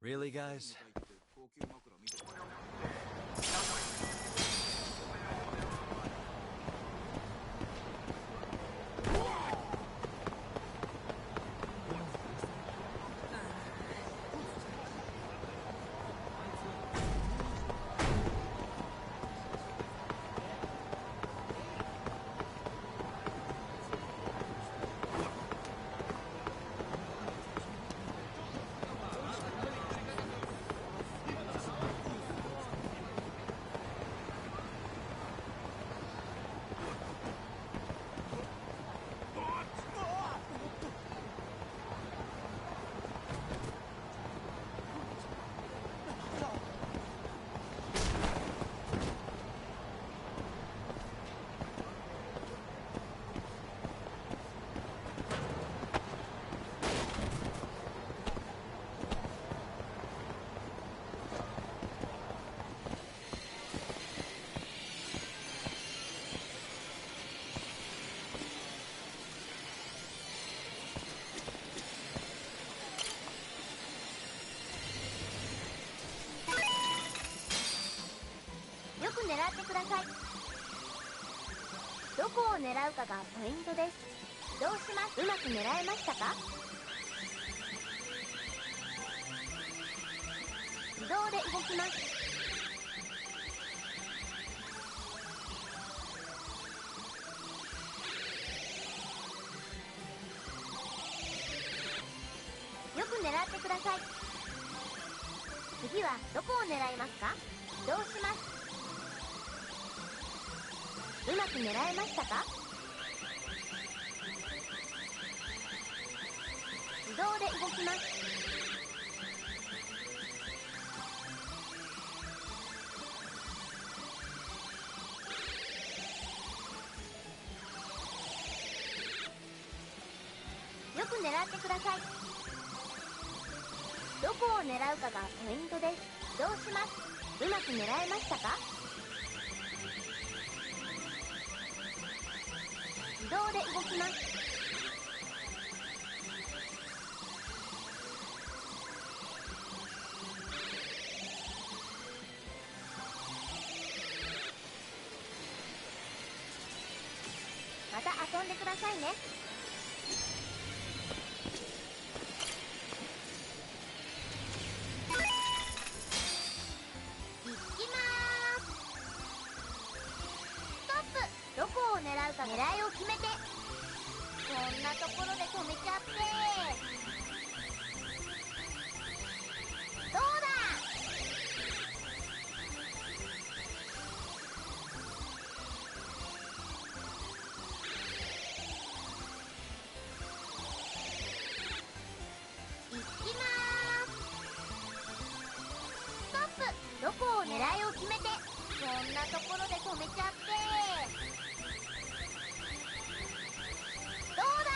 Really, guys?狙ってください。どこを狙うかがポイントです。どうします？うまく狙えましたか？自動で動きます。よく狙ってください。次はどこを狙いますか？どうします？うまく狙えましたか？自動で動きます。よく狙ってください。どこを狙うかがポイントです。どうします？うまく狙えましたか？自動で動きます。また遊んでくださいね。行きまーす。ストップ。どこを狙うか狙いを決めて。こんなところで止めちゃって。どうだ。行きまーす。ストップ。どこを狙いを決めて。こんなところで止めちゃって。どうだ。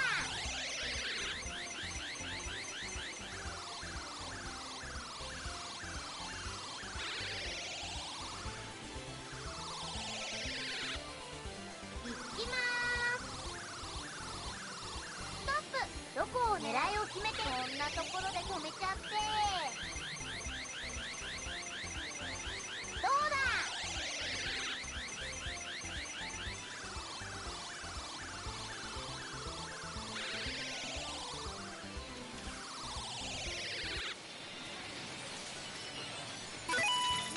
行きまーす。ストップ。どこを狙いを決めて。こんなところで止めちゃって。どうだ。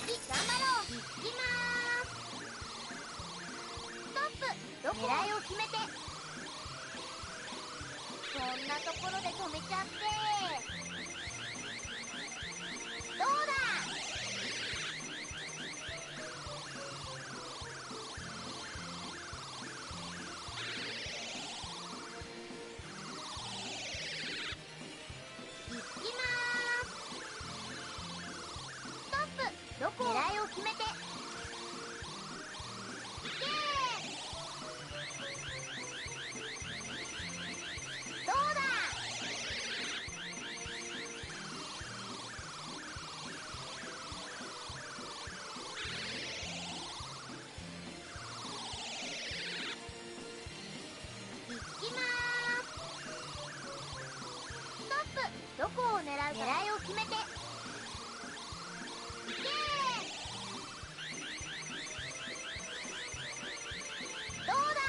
次頑張ろう。行きまーす。ストップ。どこ狙いを決めて。こんなところで止めちゃって。狙いを決めて。いけー。どうだ。行きまーす。ストップ。どこを狙うか狙いを決めて。いけー。どうだ。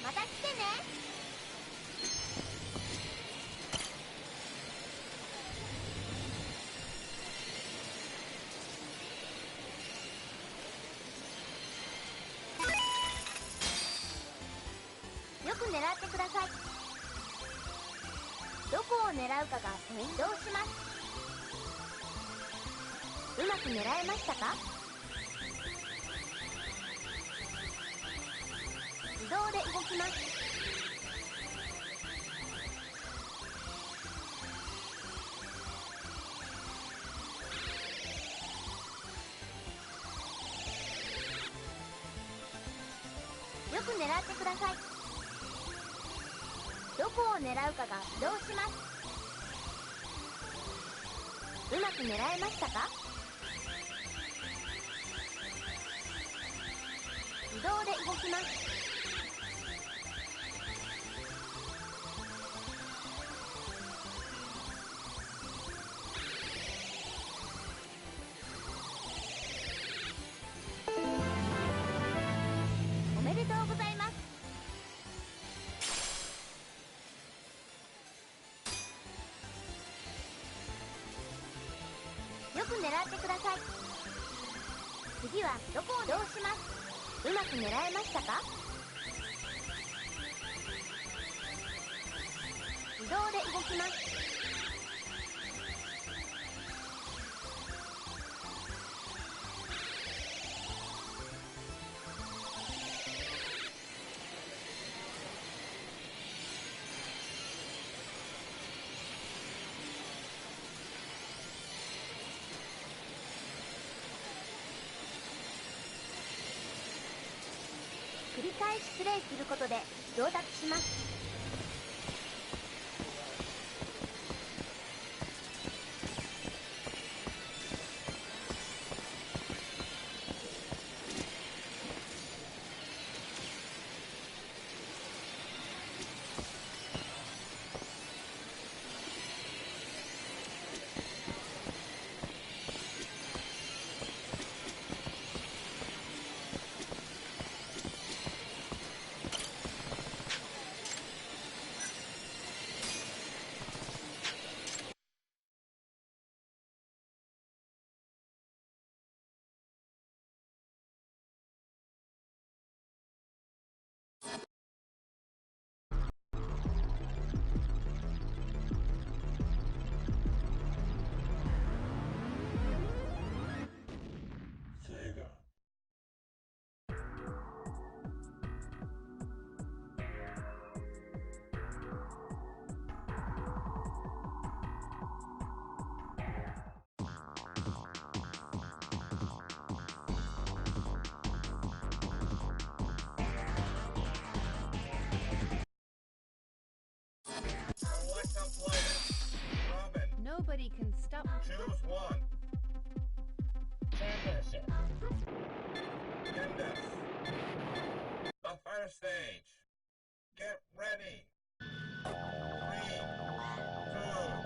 また来てね。よく狙ってください。どこを狙うかがポイント。移動します。うまく狙えましたか。自動で動きます。よく狙ってください。どこを狙うかが移動します。うまく狙えましたか。自動で動きます。おめでとうございます。よく狙ってください。次はどこを移動します。うまく狙えましたか。自動で動きます。繰り返しプレイすることで上達します。Nobody can stop. Choose one. Championship. Index. The fire stage. Get ready. 3, 2, 1, go!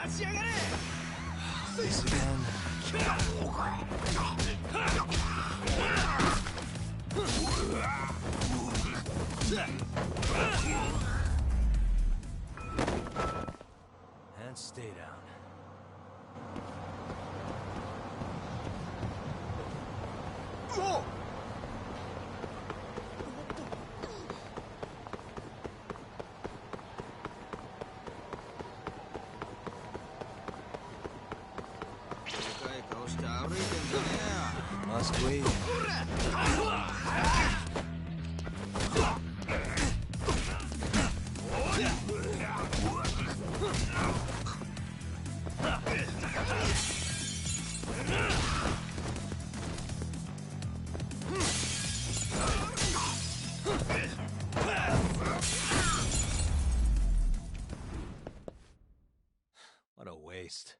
This again. And stay down. Must we? What a waste.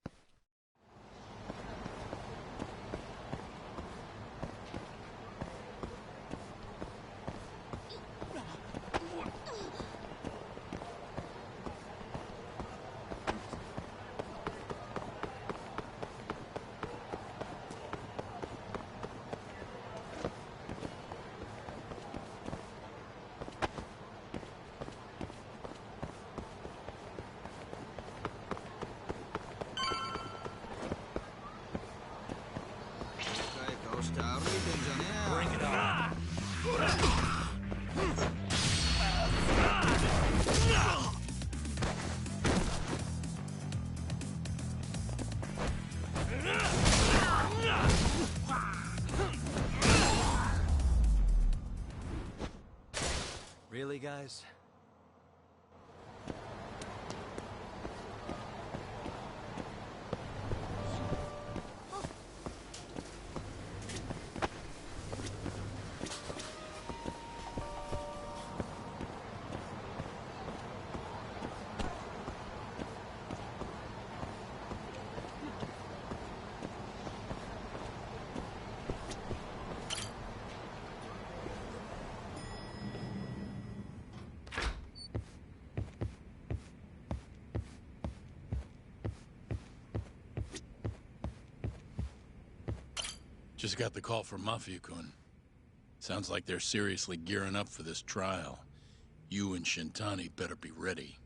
Bring it on. Really, guys? Just got the call from Mafia-kun. Sounds like they're seriously gearing up for this trial. You and Shintani better be ready.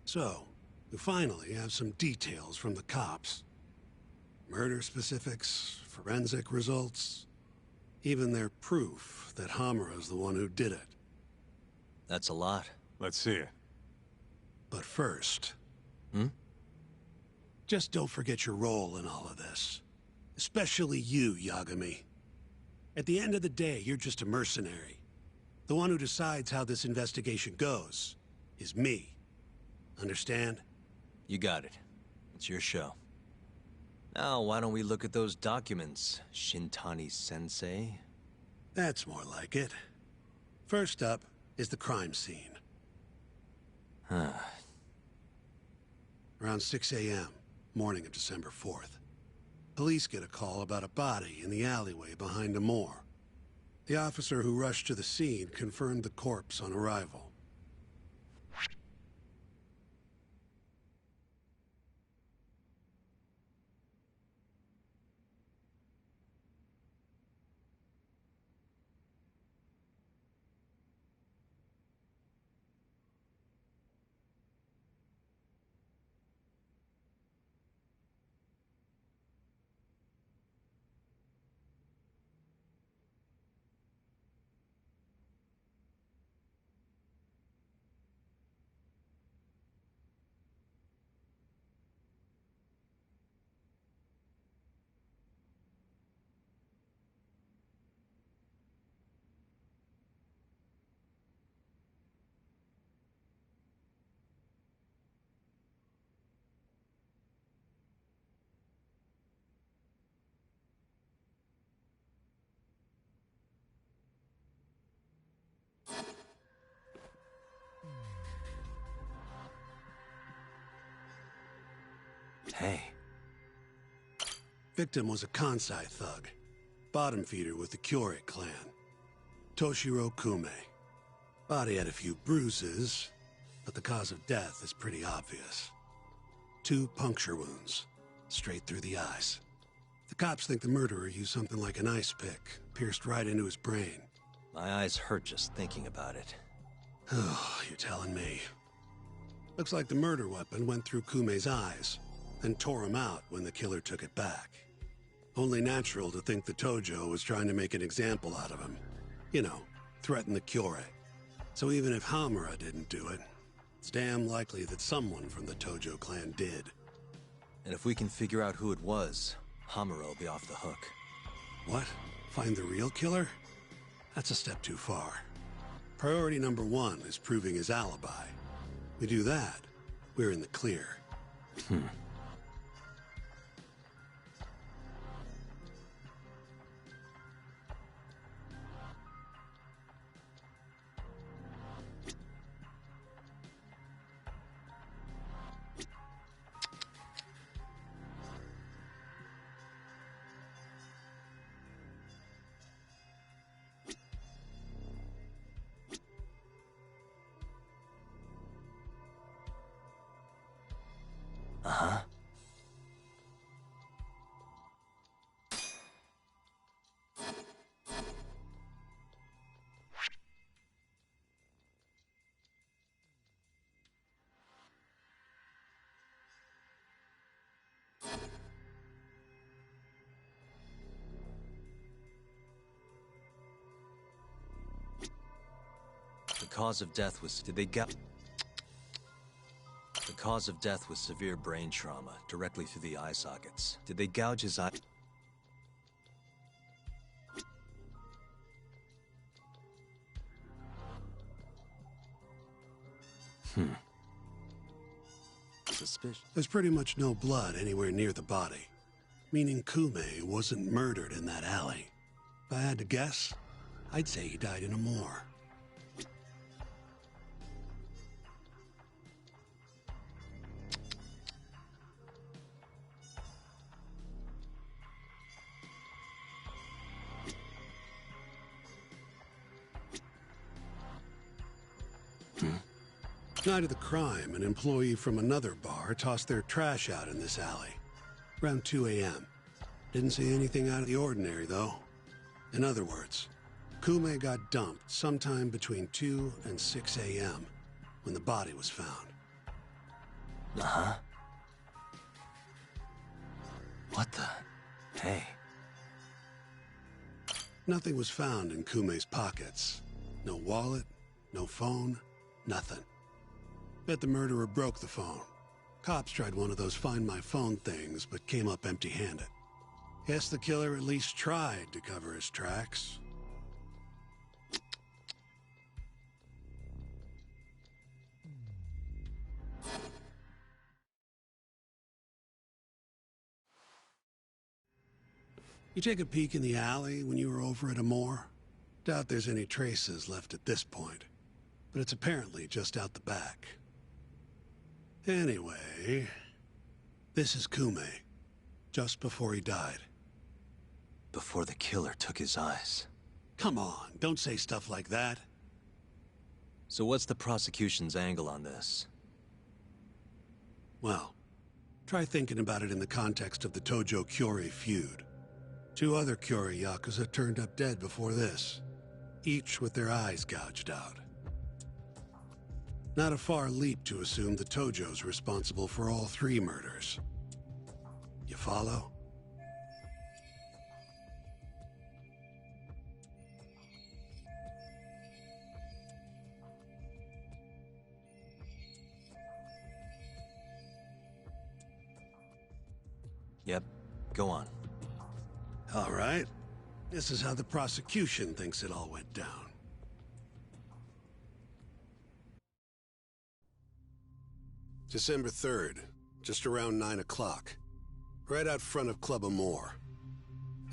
So, we finally have some details from the cops. Murder specifics, forensic results, even their proof that Hamura's the one who did it. That's a lot. Let's see it. But first... Hmm? Just don't forget your role in all of this. Especially you, Yagami. At the end of the day, you're just a mercenary. The one who decides how this investigation goes is me. Understand? You got it. It's your show. Now, why don't we look at those documents, Shintani-sensei? That's more like it. First up is the crime scene. Huh. Around 6 a.m., morning of December 4th. Police get a call about a body in the alleyway behind a moor. The officer who rushed to the scene confirmed the corpse on arrival. Hey. Victim was a Kansai thug, bottom feeder with the Kyorei clan. Toshiro Kume. Body had a few bruises, but the cause of death is pretty obvious. 2 puncture wounds, straight through the eyes. The cops think the murderer used something like an ice pick, pierced right into his brain. My eyes hurt just thinking about it. Oh, you're telling me. Looks like the murder weapon went through Kume's eyes, then tore him out when the killer took it back. Only natural to think the Tojo was trying to make an example out of him. You know, threaten the Kyorei. So even if Hamura didn't do it, it's damn likely that someone from the Tojo clan did. And if we can figure out who it was, Hamura will be off the hook. What? Find the real killer? That's a step too far. Priority number 1 is proving his alibi. We do that, we're in the clear. Uh-huh. The cause of death was... The cause of death was severe brain trauma, directly through the eye sockets. Did they gouge his eye? Suspicious. There's pretty much no blood anywhere near the body, meaning Kume wasn't murdered in that alley. If I had to guess, I'd say he died in a moor. Night of the crime, an employee from another bar tossed their trash out in this alley. Around 2 a.m. Didn't see anything out of the ordinary, though. In other words, Kume got dumped sometime between 2 and 6 a.m. when the body was found. Uh-huh. What the... Hey. Nothing was found in Kume's pockets. No wallet, no phone, nothing. Bet the murderer broke the phone. Cops tried one of those Find My Phone things, but came up empty-handed. Guess the killer at least tried to cover his tracks. You take a peek in the alley when you were over at Amore? Doubt there's any traces left at this point, but it's apparently just out the back. Anyway, this is Kume, just before he died. Before the killer took his eyes. Come on, don't say stuff like that. So what's the prosecution's angle on this? Well, try thinking about it in the context of the Tojo Kyorei feud. 2 other Kyorei Yakuza turned up dead before this, each with their eyes gouged out. Not a far leap to assume the Tojo's responsible for all 3 murders. You follow? Yep, go on. All right. This is how the prosecution thinks it all went down. December 3rd, just around 9 o'clock. Right out front of Club Amore.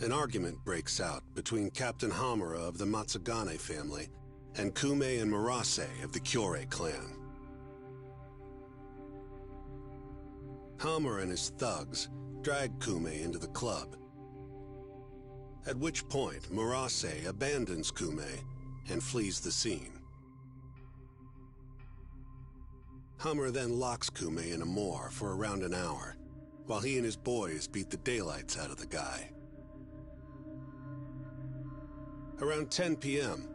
An argument breaks out between Captain Hamura of the Matsugane family and Kume and Murase of the Kyorei clan. Hamura and his thugs drag Kume into the club. At which point, Murase abandons Kume and flees the scene. Hamura then locks Kume in a moor for around an hour, while he and his boys beat the daylights out of the guy. Around 10 p.m.,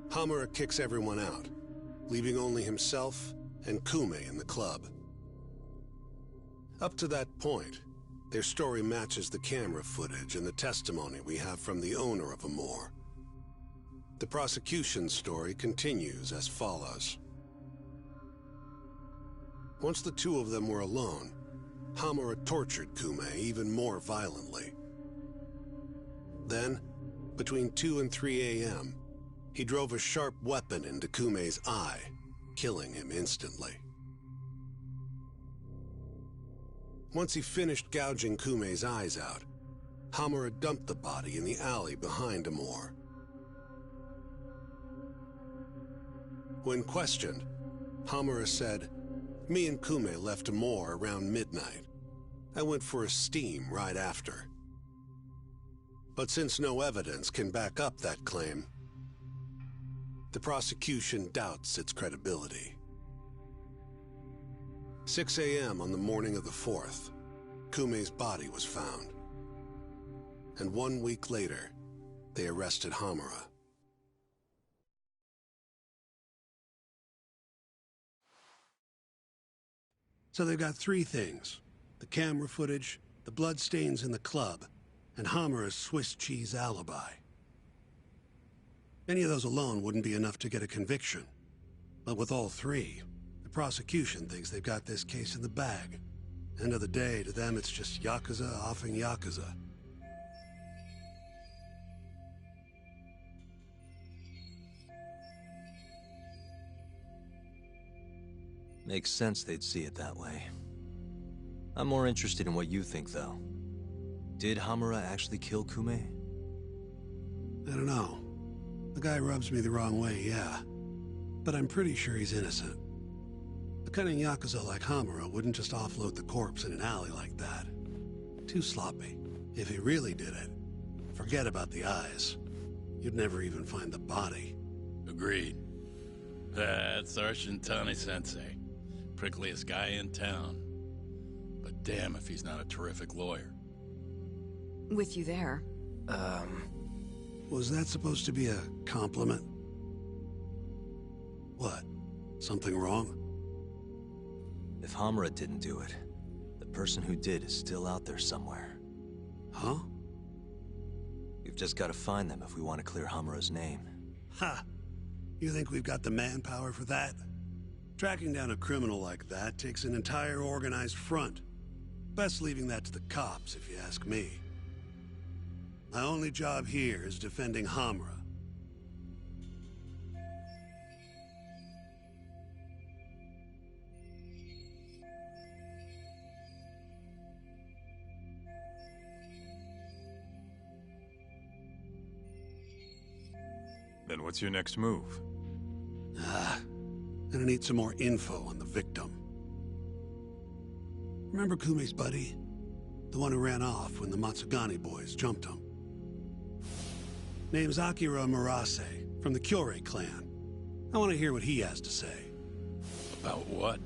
Hamura kicks everyone out, leaving only himself and Kume in the club. Up to that point, their story matches the camera footage and the testimony we have from the owner of Amor. The prosecution's story continues as follows. Once the two of them were alone, Hamura tortured Kume even more violently. Then, between 2 and 3 a.m., he drove a sharp weapon into Kume's eye, killing him instantly. Once he finished gouging Kume's eyes out, Hamura dumped the body in the alley behind Amor. When questioned, Hamura said, "Me and Kume left Amor around midnight. I went for a steam right after." But since no evidence can back up that claim, the prosecution doubts its credibility. 6 a.m. on the morning of the 4th, Kume's body was found. And 1 week later, they arrested Hamura. So they've got three things: the camera footage, the bloodstains in the club, and Hamura's Swiss cheese alibi. Any of those alone wouldn't be enough to get a conviction. But with all three, the prosecution thinks they've got this case in the bag. End of the day, to them it's just Yakuza offing Yakuza. Makes sense they'd see it that way. I'm more interested in what you think, though. Did Hamura actually kill Kume? I don't know. The guy rubs me the wrong way, yeah. But I'm pretty sure he's innocent. A cunning Yakuza like Hamura wouldn't just offload the corpse in an alley like that. Too sloppy. If he really did it, forget about the eyes. You'd never even find the body. Agreed. That's our Shintani-sensei. Prickliest guy in town. But damn if he's not a terrific lawyer. With you there. Was that supposed to be a compliment? What? Something wrong? If Hamura didn't do it, the person who did is still out there somewhere. Huh? We've just got to find them if we want to clear Hamura's name. Ha! You think we've got the manpower for that? Tracking down a criminal like that takes an entire organized front. Best leaving that to the cops, if you ask me. My only job here is defending Hamura. Then what's your next move? Gonna need some more info on the victim. Remember Kume's buddy? The one who ran off when the Matsugani boys jumped him. Name's Akira Murase, from the Kyorei clan. I want to hear what he has to say. About what?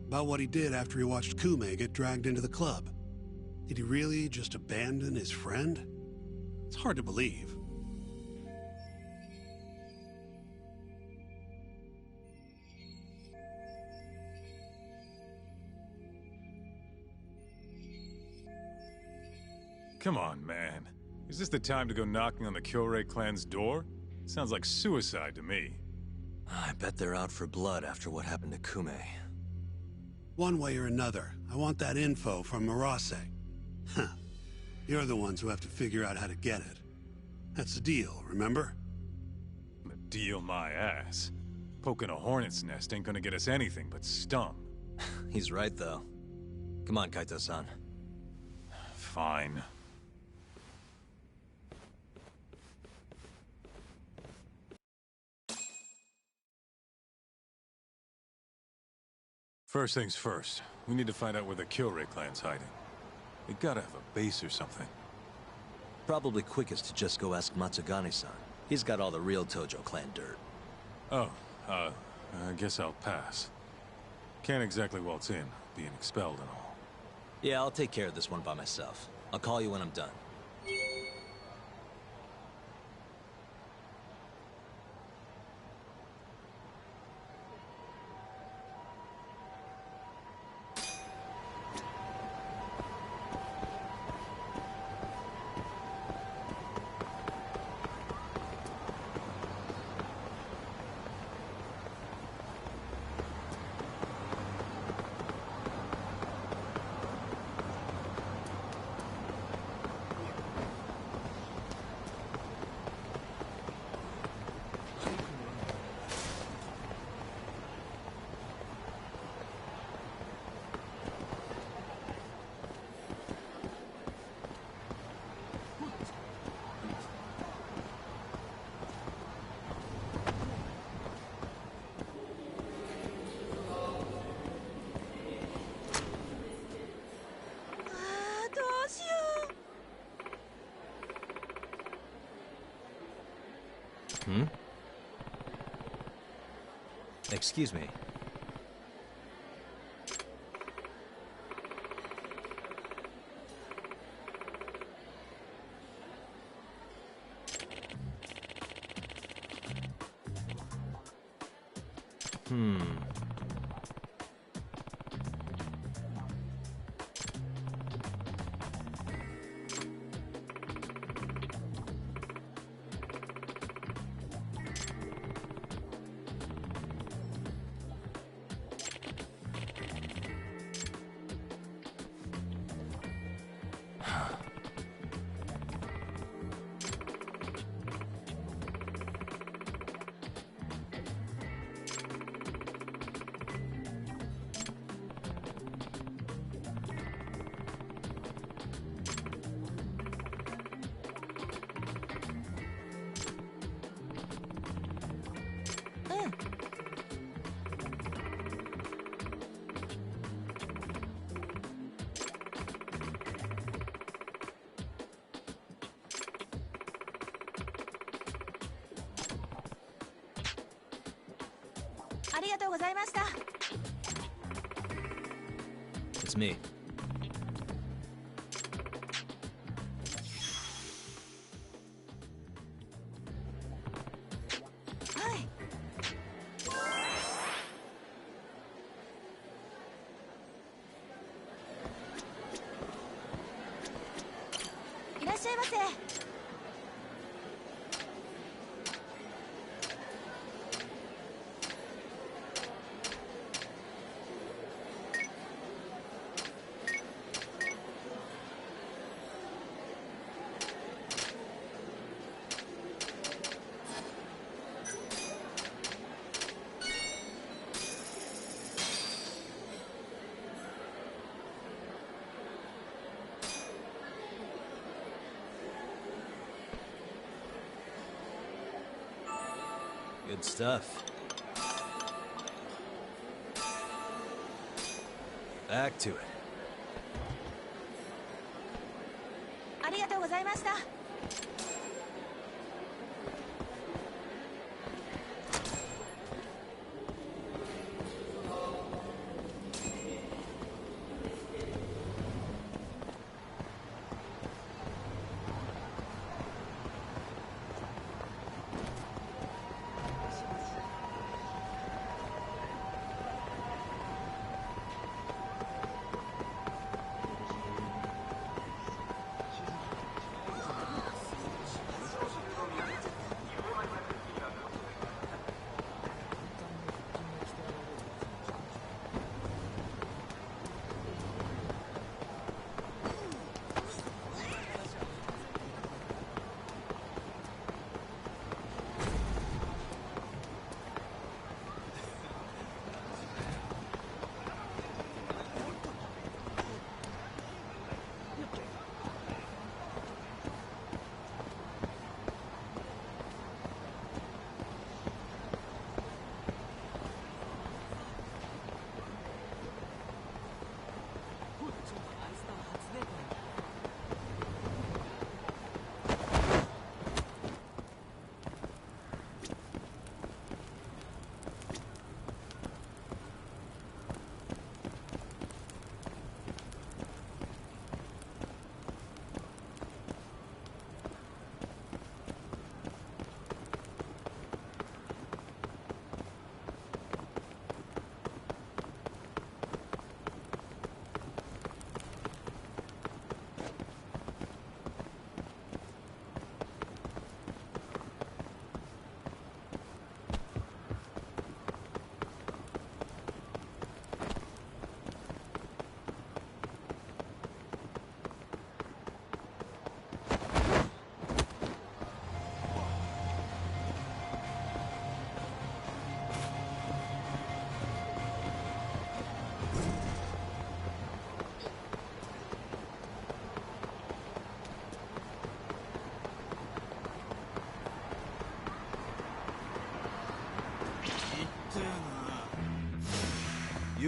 About what he did after he watched Kume get dragged into the club. Did he really just abandon his friend? It's hard to believe. Come on, man. Is this the time to go knocking on the Kyorei clan's door? Sounds like suicide to me. I bet they're out for blood after what happened to Kume. One way or another, I want that info from Murase. Huh. You're the ones who have to figure out how to get it. That's the deal, remember? The deal my ass. Poking a hornet's nest ain't gonna get us anything but stung. He's right, though. Come on, Kaito-san. Fine. First things first, we need to find out where the Kyorei clan's hiding. They gotta have a base or something. Probably quickest to just go ask Matsugane-san. He's got all the real Tojo clan dirt. Oh, I guess I'll pass. Can't exactly waltz in, being expelled and all. Yeah, I'll take care of this one by myself. I'll call you when I'm done. Hmm? Excuse me. It's me. Good stuff. Back to it. ありがとうございました。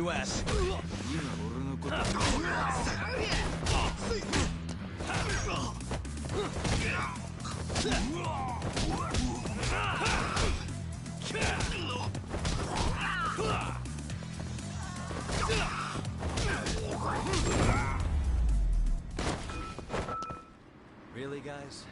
U.S. Really, guys?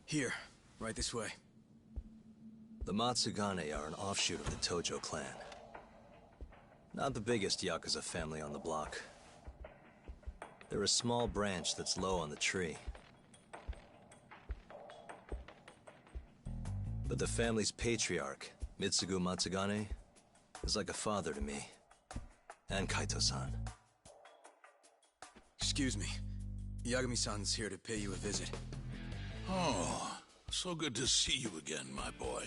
Here, right this way. The Matsugane are an offshoot of the Tojo clan. Not the biggest Yakuza family on the block. They're a small branch that's low on the tree. But the family's patriarch, Mitsugu Matsugane, is like a father to me. And Kaito-san. Excuse me. Yagami-san's here to pay you a visit. Oh, so good to see you again, my boy.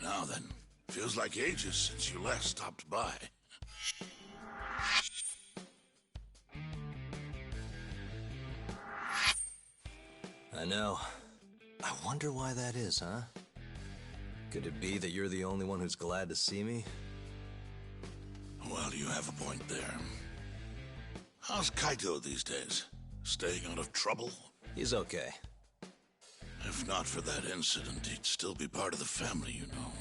Now then, feels like ages since you last stopped by. I know. I wonder why that is, huh? Could it be that you're the only one who's glad to see me? Well, you have a point there. How's Kaito these days? Staying out of trouble? He's okay. If not for that incident, he'd still be part of the family, you know.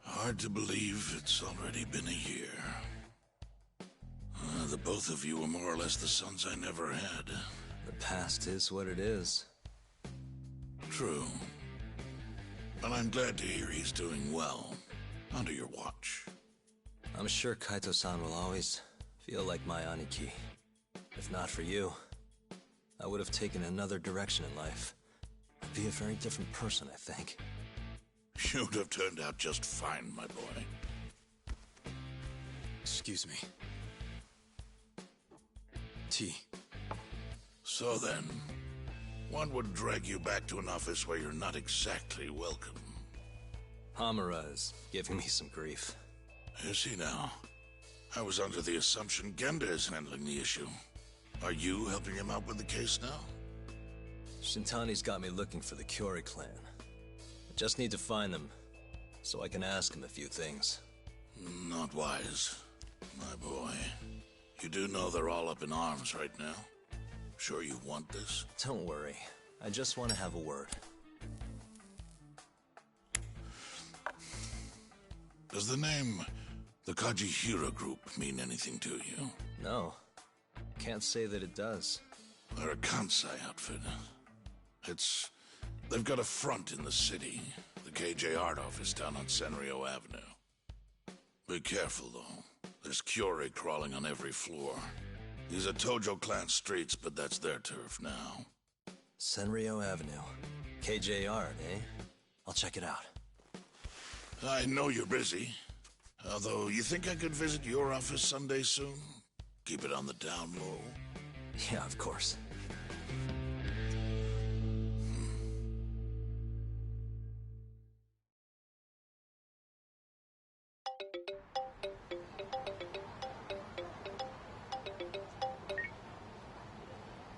Hard to believe it's already been a year. The both of you were more or less the sons I never had. The past is what it is. True. But I'm glad to hear he's doing well, under your watch. I'm sure Kaito-san will always feel like my Aniki. If not for you, I would have taken another direction in life. I'd be a very different person, I think. You'd have turned out just fine, my boy. Excuse me. Tea. So then, what would drag you back to an office where you're not exactly welcome? Hamura is giving me some grief. Is he now? I was under the assumption Genda is handling the issue. Are you helping him out with the case now? Shintani's got me looking for the Kyori clan. I just need to find them, so I can ask him a few things. Not wise, my boy. You do know they're all up in arms right now? Sure you want this? Don't worry. I just want to have a word. Does the name the Kajihira Group mean anything to you? No. Can't say that it does. They're a Kansai outfit. They've got a front in the city. The KJ Art office down on Senryo Avenue. Be careful, though. There's Kyori crawling on every floor. These are Tojo clan streets, but that's their turf now. Senryo Avenue. KJ Art, eh? I'll check it out. I know you're busy. Although, you think I could visit your office Sunday soon? Keep it on the down low. Yeah, of course.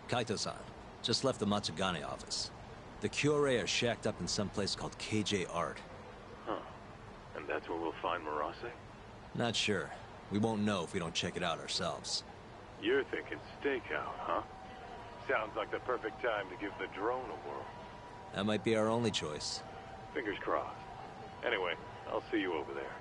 Kaito-san, just left the Matsugane office. The Kyore are shacked up in some place called KJ Art. Huh. And that's where we'll find Murase? Not sure. We won't know if we don't check it out ourselves. You're thinking stakeout, huh? Sounds like the perfect time to give the drone a whirl. That might be our only choice. Fingers crossed. Anyway, I'll see you over there.